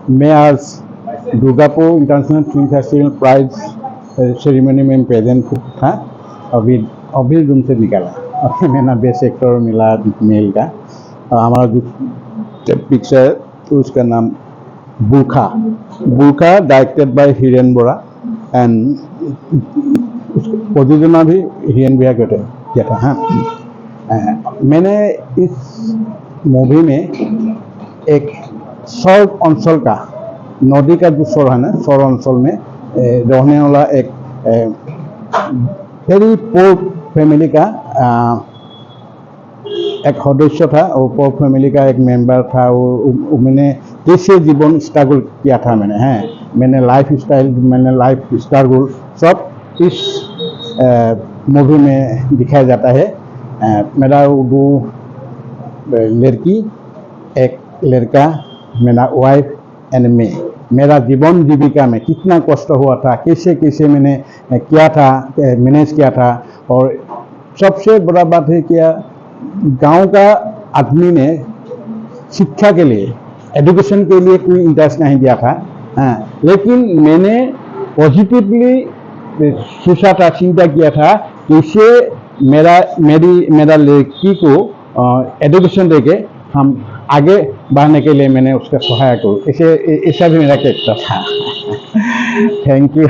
मैं आज Durgapur international film festival prize ceremony में प्रेजेंट था। अभी अभी रूम से निकाला। अभी मैंने बेस्ट एक्टर मिला मेल का। हमारा जो पिक्चर उसका नाम Burkha directed by Hiren Bora and प्रयोजना भी हिरेन भैया किया था। हाँ, मैंने इस मूवी में एक सौर अंचल का नदी का जो सौर है ना, सौर अंचल में रहने वाला एक वेरी पोर फैमिली का एक सदस्य था और पोर फैमिली का एक मेंबर था। वो मैंने कैसे जीवन स्ट्रगल किया था मैंने लाइफ स्ट्रगल सब इस मूवी में दिखाया जाता है। मेरा दो लड़की एक लड़का, मेरा वाइफ एंड मैं, मेरा जीवन जीविका में कितना कष्ट हुआ था, कैसे कैसे मैंने किया था, मैनेज किया था। और सबसे बड़ा बात है कि गांव का आदमी ने शिक्षा के लिए, एजुकेशन के लिए कोई इंटरेस्ट नहीं दिया था। हाँ, लेकिन मैंने पॉजिटिवली सोचा था, चिंता किया था कैसे मेरा लड़की को एजुकेशन देके हम आगे बढ़ने के लिए मैंने उसका सहायता करूँ। ऐसा भी मेरा कैरेक्टर था। Thank you.